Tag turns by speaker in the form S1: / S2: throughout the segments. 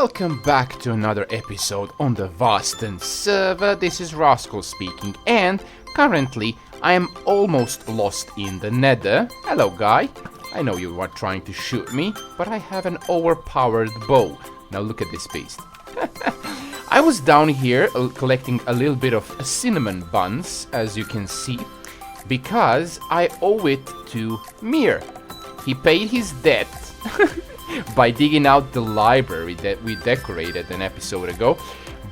S1: Welcome back to another episode on the Vasten server. This is Raskhol speaking, and currently I am almost lost in the nether. Hello, guy. I know you are trying to shoot me, but I have an overpowered bow. Now look at this beast. I was down here collecting a little bit of cinnamon buns, as you can see, because I owe it to Mear. He paid his debt by digging out the library that we decorated an episode ago,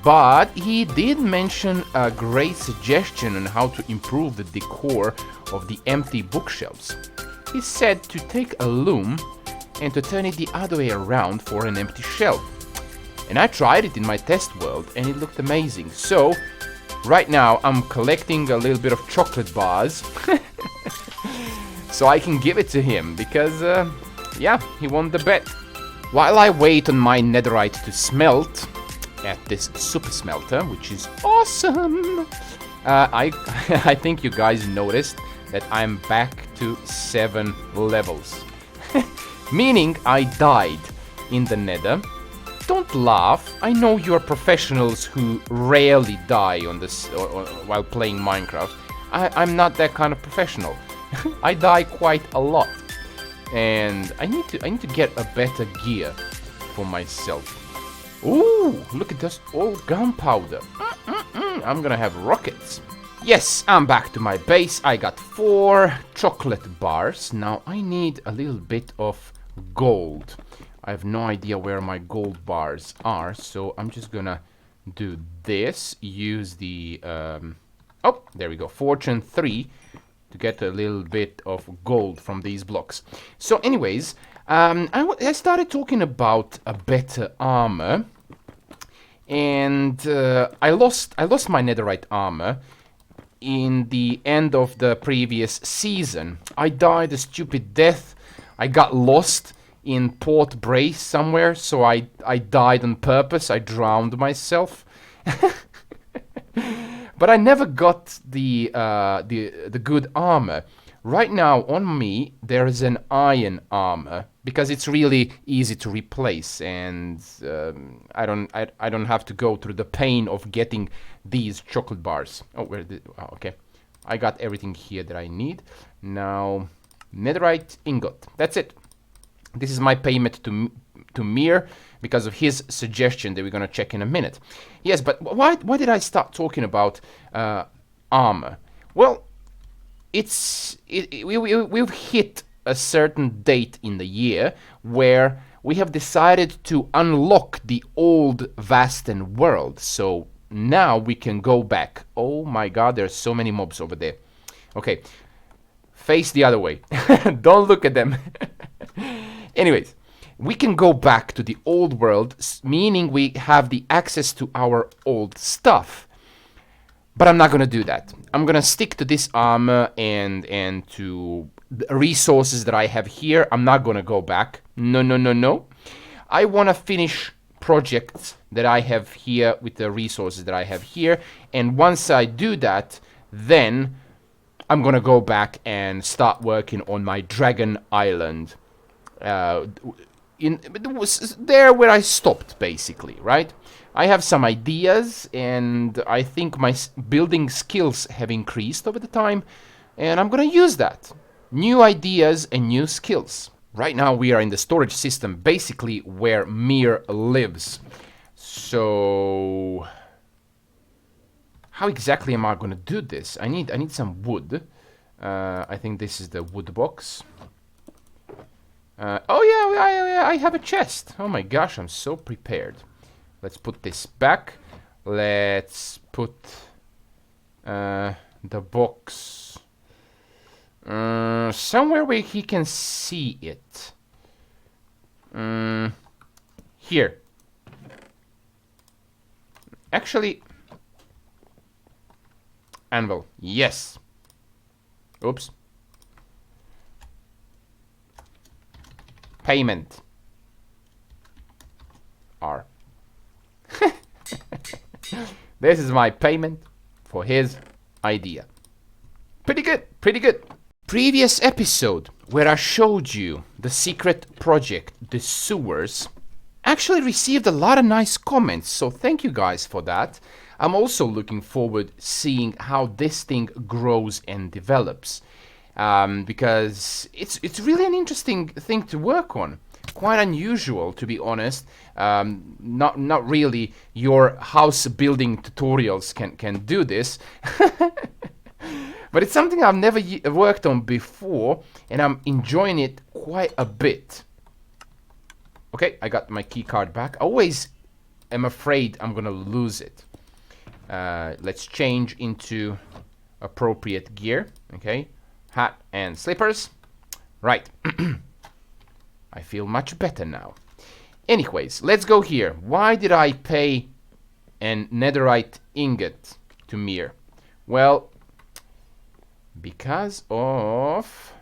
S1: but he did mention a great suggestion on how to improve the decor of the empty bookshelves. He said to take a loom and to turn it the other way around for an empty shelf. And I tried it in my test world and it looked amazing. So right now I'm collecting a little bit of chocolate bars so I can give it to him because yeah, he won the bet. While I wait on my netherite to smelt at this super smelter, which is awesome, I think you guys noticed that I'm back to 7 levels. Meaning I died in the nether. Don't laugh, I know you're professionals who rarely die on this while playing Minecraft. I'm not that kind of professional. I die quite a lot. And I need to get a better gear for myself. Ooh, look at this old gunpowder. I'm gonna have rockets. Yes, I'm back to my base. I got 4 chocolate bars. Now I need a little bit of gold. I have no idea where my gold bars are, so I'm just gonna do this. Use the oh, there we go, fortune 3 to get a little bit of gold from these blocks. So anyways, I started talking about a better armor, and I lost my netherite armor in the end of the previous season. I died a stupid death. I got lost in Port Brace somewhere, so I died on purpose. I drowned myself. But I never got the good armor. Right now on me there is an iron armor because it's really easy to replace, and I don't have to go through the pain of getting these chocolate bars. Oh, okay, I got everything here that I need. Now netherite ingot. That's it. This is my payment to Mear because of his suggestion that we're gonna check in a minute. Yes, but why did I start talking about armor? Well, we've hit a certain date in the year where we have decided to unlock the old Vasten world. So now we can go back. Oh my god, there's so many mobs over there. Okay, face the other way. Don't look at them. Anyways, we can go back to the old world, meaning we have the access to our old stuff. But I'm not gonna do that. I'm gonna stick to this armor and to the resources that I have here. I'm not gonna go back. No. I wanna finish projects that I have here with the resources that I have here. And once I do that, then I'm gonna go back and start working on my Dragon Island. It was there where I stopped, basically, right? I have some ideas, and I think my building skills have increased over the time, and I'm gonna use that. New ideas and new skills. Right now we are in the storage system, basically where Mear lives. So how exactly am I gonna do this? I need some wood. I think this is the wood box. Oh yeah, I have a chest. Oh my gosh, I'm so prepared. Let's put this back. Let's put the box somewhere where he can see it. Here. Actually, anvil. Yes. Oops. Payment. R. This is my payment for his idea. Pretty good. Previous episode where I showed you the secret project, the sewers, actually received a lot of nice comments, so thank you guys for that. I'm also looking forward seeing how this thing grows and develops, because it's really an interesting thing to work on. Quite unusual, to be honest. Not really your house building tutorials can do this. But it's something I've never worked on before, and I'm enjoying it quite a bit. Okay, I got my key card back. I always am afraid I'm gonna lose it. Let's change into appropriate gear. Okay, hat and slippers. Right. I feel much better now. Anyways, let's go here. Why did I pay an netherite ingot to Mear? Well, because of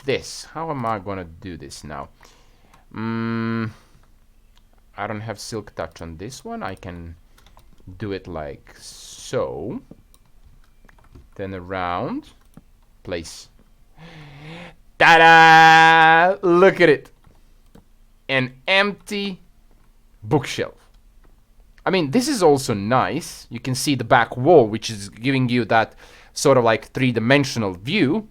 S1: this. How am I gonna do this now? I don't have silk touch on this one. I can do it like so. Then around. Place. Ta-da! Look at it. An empty bookshelf. I mean, this is also nice. You can see the back wall, which is giving you that sort of like three-dimensional view.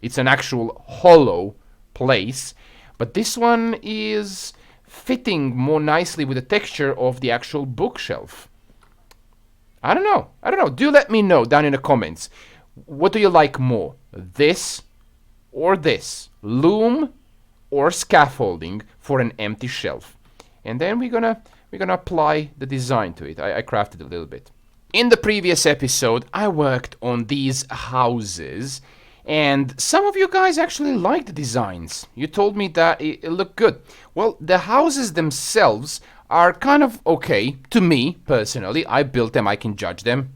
S1: It's an actual hollow place. But this one is fitting more nicely with the texture of the actual bookshelf. I don't know. Do let me know down in the comments. What do you like more? This or this? Loom or scaffolding for an empty shelf? And then we're gonna apply the design to it. I crafted a little bit. In the previous episode, I worked on these houses, and some of you guys actually liked the designs. You told me that it looked good. Well, the houses themselves are kind of okay to me, personally. I built them, I can judge them.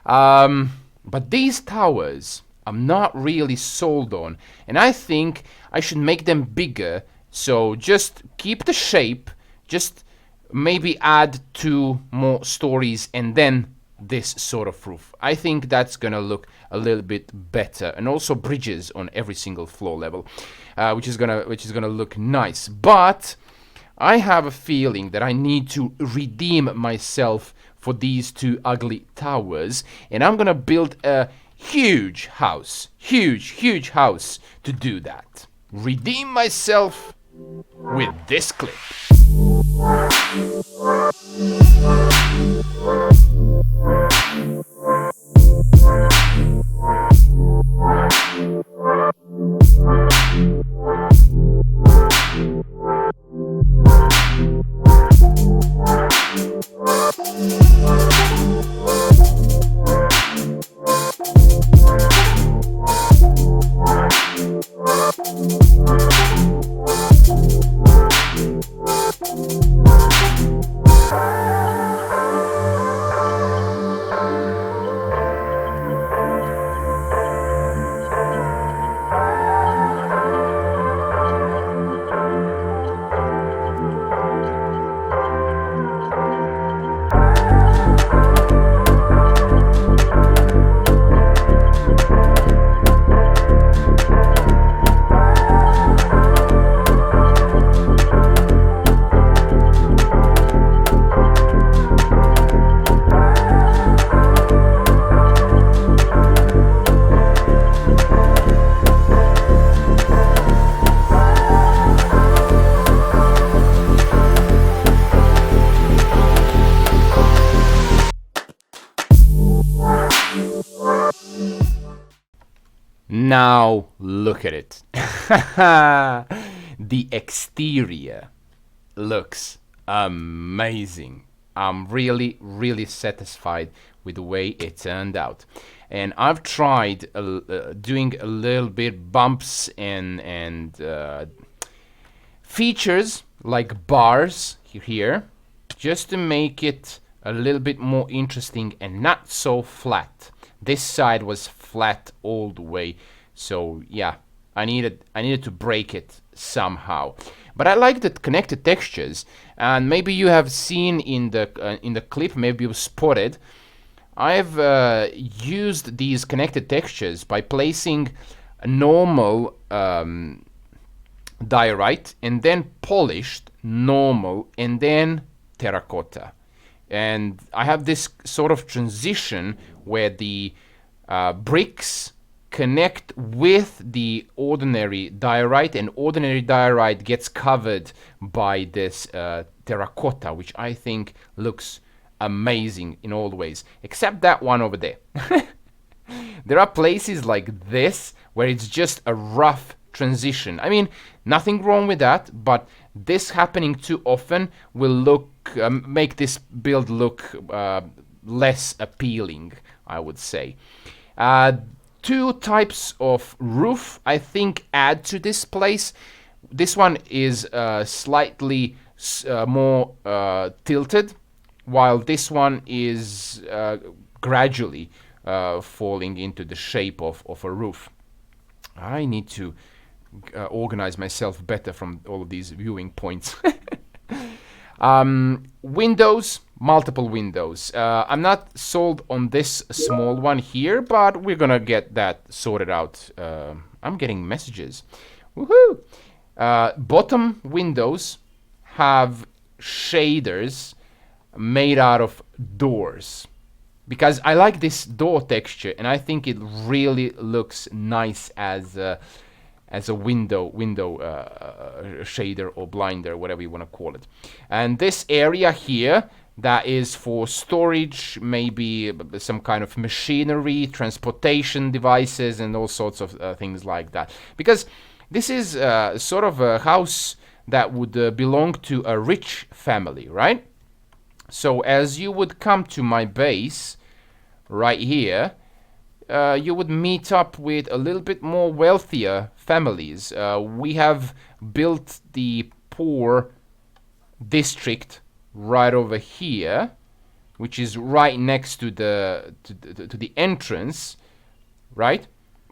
S1: But these towers, I'm not really sold on. And I think I should make them bigger. So just keep the shape, just maybe add 2 more stories and then this sort of roof. I think that's gonna look a little bit better, and also bridges on every single floor level, which is gonna look nice. But I have a feeling that I need to redeem myself for these 2 ugly towers, and I'm gonna build a huge house to do that. Redeem myself with this clip. Now look at it. The exterior looks amazing. I'm really satisfied with the way it turned out. And I've tried doing a little bit bumps and features like bars here, just to make it a little bit more interesting and not so flat. This side was flat all the way, so yeah, I needed to break it somehow. But I like the connected textures, and maybe you have seen in the clip, maybe you spotted, I've used these connected textures by placing normal diorite, and then polished, normal, and then terracotta. And I have this sort of transition where the bricks connect with the ordinary diorite, and ordinary diorite gets covered by this terracotta, which I think looks amazing in all ways, except that one over there. There are places like this where it's just a rough transition. I mean, nothing wrong with that, but this happening too often will look make this build look less appealing, I would say. Two types of roof, I think, add to this place. This one is slightly more tilted, while this one is gradually falling into the shape of a roof. I need to organize myself better from all of these viewing points. Windows, multiple windows. I'm not sold on this small one here, but we're gonna get that sorted out. I'm getting messages. Woohoo! Bottom windows have shaders made out of doors, because I like this door texture, and I think it really looks nice as a window shader or blinder, whatever you want to call it. And this area here, that is for storage, maybe some kind of machinery, transportation devices, and all sorts of things like that. Because this is sort of a house that would belong to a rich family, right? So as you would come to my base right here, you would meet up with a little bit more wealthier families. We have built the poor district right over here, which is right next to the entrance, right?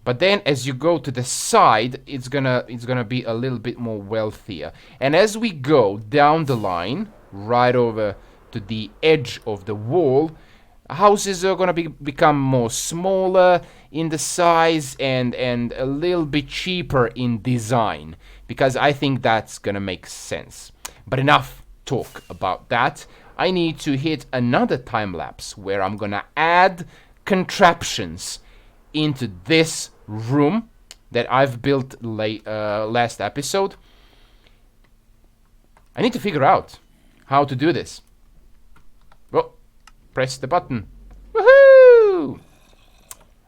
S1: But then as you go to the side, it's gonna be a little bit more wealthier. And as we go down the line, right over to the edge of the wall, houses are gonna become more smaller in the size and a little bit cheaper in design, because I think that's gonna make sense. But enough talk about that. I need to hit another time lapse where I'm gonna add contraptions into this room that I've built last episode. I need to figure out how to do this. Well, press the button. Woohoo!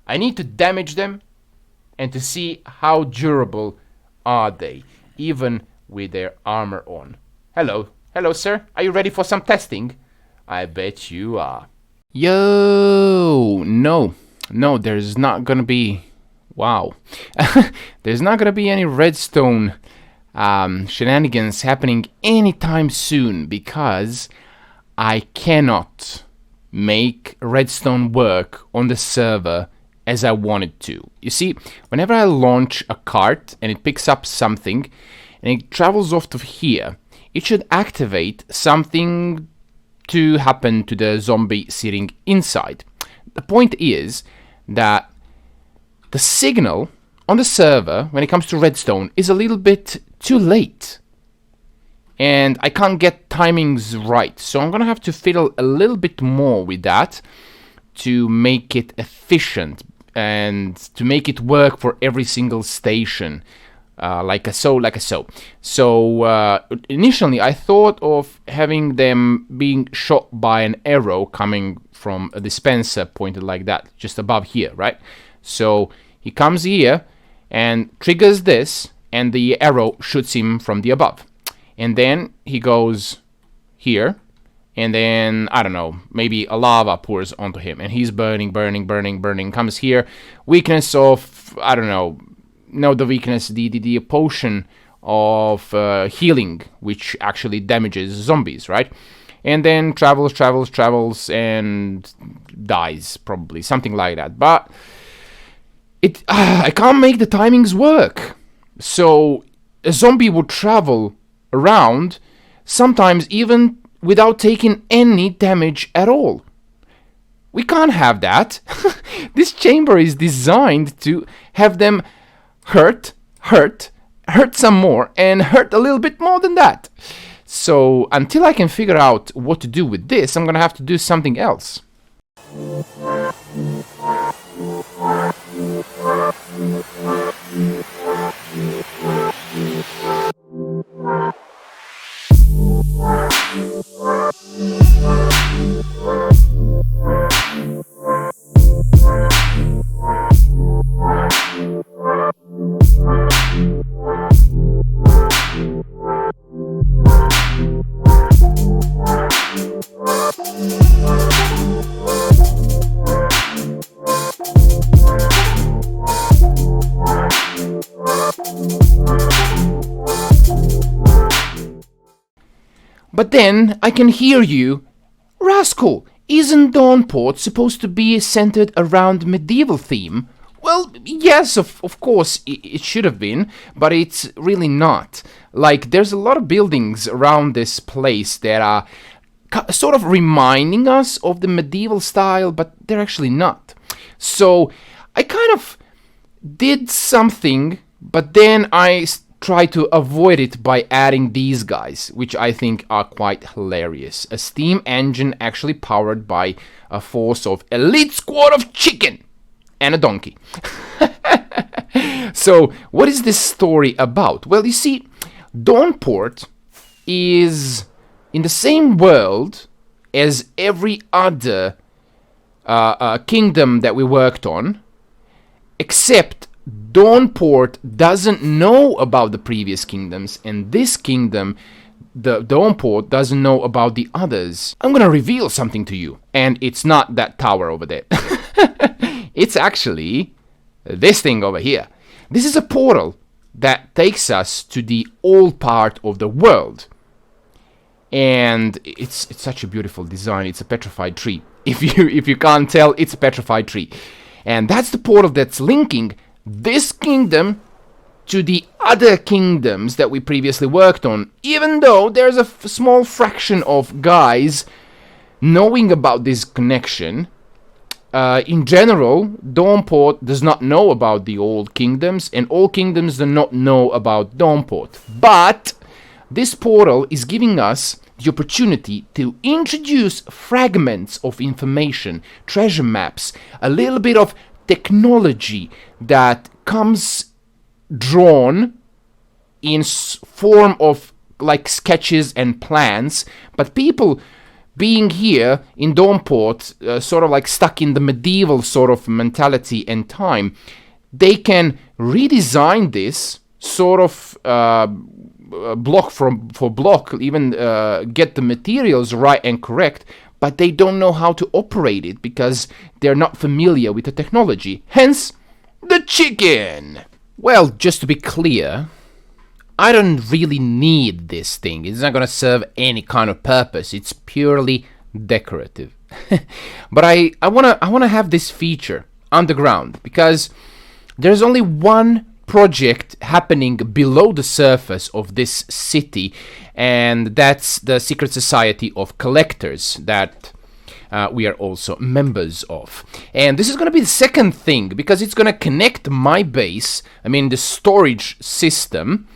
S1: I need to damage them and to see how durable are they, even with their armor on. Hello. Hello, sir. Are you ready for some testing? I bet you are. Yo! No, there's not gonna be... Wow. There's not gonna be any redstone shenanigans happening anytime soon, because I cannot make redstone work on the server as I want it to. You see, whenever I launch a cart and it picks up something and it travels off to here, it should activate something to happen to the zombie sitting inside. The point is that the signal on the server when it comes to redstone is a little bit too late. And I can't get timings right, so I'm gonna have to fiddle a little bit more with that to make it efficient and to make it work for every single station, like so. So initially I thought of having them being shot by an arrow coming from a dispenser pointed like that, just above here, right? So he comes here and triggers this, and the arrow shoots him from the above. And then he goes here, and then, I don't know, maybe a lava pours onto him, and he's burning, comes here. Weakness of, I don't know, no, the weakness, the potion of healing, which actually damages zombies, right? And then travels, and dies, probably, something like that. But I can't make the timings work. So a zombie would travel around, sometimes even without taking any damage at all. We can't have that. This chamber is designed to have them hurt, hurt some more, and hurt a little bit more than that. So until I can figure out what to do with this, I'm gonna have to do something else. But then I can hear you. Raskhol, isn't Dawnport supposed to be centered around medieval theme? Well, yes, of course it should have been, but it's really not. Like, there's a lot of buildings around this place that are sort of reminding us of the medieval style, but they're actually not. So I kind of did something, but then I try to avoid it by adding these guys, which I think are quite hilarious. A steam engine actually powered by a force of elite squad of chicken and a donkey. So what is this story about? Well, you see, Dawnport is in the same world as every other kingdom that we worked on, except Dawnport doesn't know about the previous kingdoms, and this kingdom, the Dawnport, doesn't know about the others. I'm gonna reveal something to you, and it's not that tower over there. It's actually this thing over here. This is a portal that takes us to the old part of the world, and it's such a beautiful design. It's a petrified tree. If you can't tell, it's a petrified tree, and that's the portal that's linking this kingdom to the other kingdoms that we previously worked on, even though there's a small fraction of guys knowing about this connection. In general, Dawnport does not know about the old kingdoms, and all kingdoms do not know about Dawnport. But this portal is giving us the opportunity to introduce fragments of information, treasure maps, a little bit of technology that comes drawn in form of like sketches and plans, but people being here in Dawnport, sort of like stuck in the medieval sort of mentality and time, they can redesign this sort of block for block, even get the materials right and correct, but they don't know how to operate it because they're not familiar with the technology. Hence, the chicken! Well, just to be clear, I don't really need this thing. It's not gonna serve any kind of purpose. It's purely decorative. But I wanna have this feature underground because there's only one project happening below the surface of this city, and that's the secret society of collectors that we are also members of. And this is going to be the second thing because it's going to connect my base, I mean the storage system,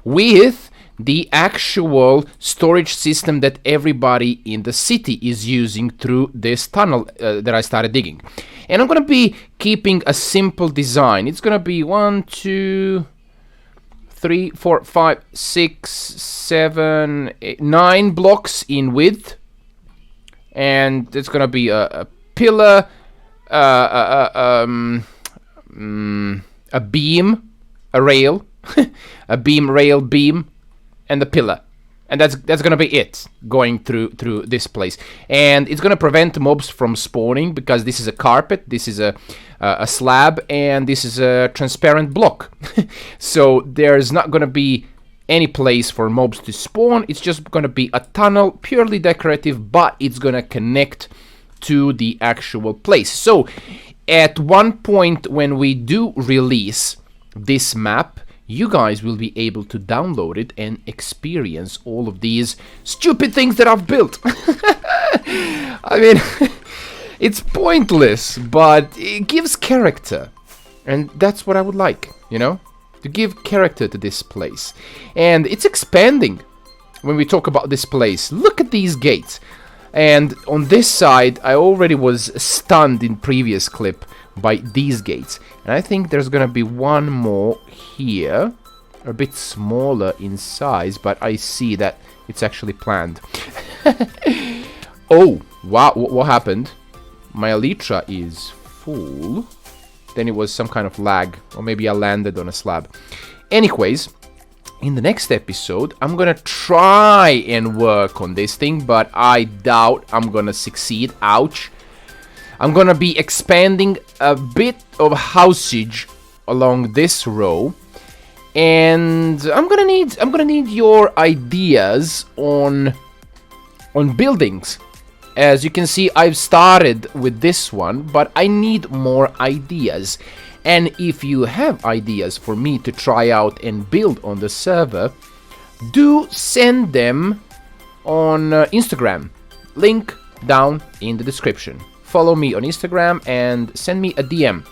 S1: with the actual storage system that everybody in the city is using through this tunnel that I started digging. And I'm going to be keeping a simple design. It's going to be 1, 2, 3, 4, 5, 6, 7, 8, 9 blocks in width. And it's going to be a pillar, a beam, a rail, a beam, rail, beam, and the pillar. And that's gonna be it going through this place, and it's gonna prevent mobs from spawning because this is a carpet, this is a slab, and this is a transparent block. So there's not gonna be any place for mobs to spawn. It's just gonna be a tunnel, purely decorative, but it's gonna connect to the actual place. So at one point when we do release this map, you guys will be able to download it and experience all of these stupid things that I've built. I mean, it's pointless, but it gives character. And that's what I would like, you know? to give character to this place. And it's expanding when we talk about this place. Look at these gates. And on this side, I already was stunned in previous clip by these gates. And I think there's gonna be one more here. A bit smaller in size, but I see that it's actually planned. Oh, wow, what happened? My elytra is full. Then it was some kind of lag, or maybe I landed on a slab. Anyways, in the next episode, I'm gonna try and work on this thing, but I doubt I'm gonna succeed. Ouch. I'm gonna be expanding a bit of housage along this row, and I'm gonna need your ideas on buildings. As you can see, I've started with this one, but I need more ideas. And if you have ideas for me to try out and build on the server, do send them on Instagram. Link down in the description. Follow me on Instagram and send me a DM.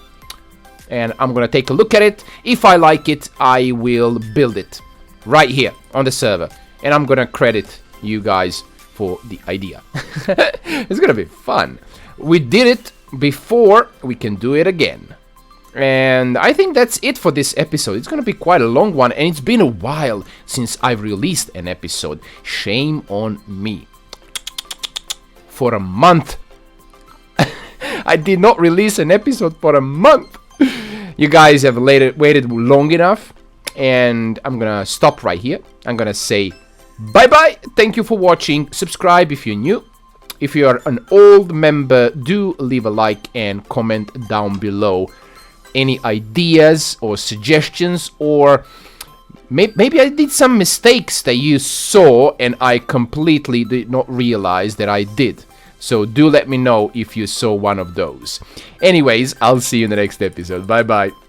S1: And I'm gonna take a look at it. If I like it, I will build it right here on the server. And I'm gonna credit you guys for the idea. It's gonna be fun. We did it before, we can do it again. And I think that's it for this episode. It's gonna be quite a long one, and it's been a while since I've released an episode. Shame on me. For a month. I did not release an episode for a month. You guys have waited long enough, and I'm gonna stop right here. I'm gonna say bye-bye. Thank you for watching. Subscribe if you're new. If you're an old member, do leave a like and comment down below any ideas or suggestions, or maybe I did some mistakes that you saw and I completely did not realize that I did. So do let me know if you saw one of those. Anyways, I'll see you in the next episode. Bye-bye.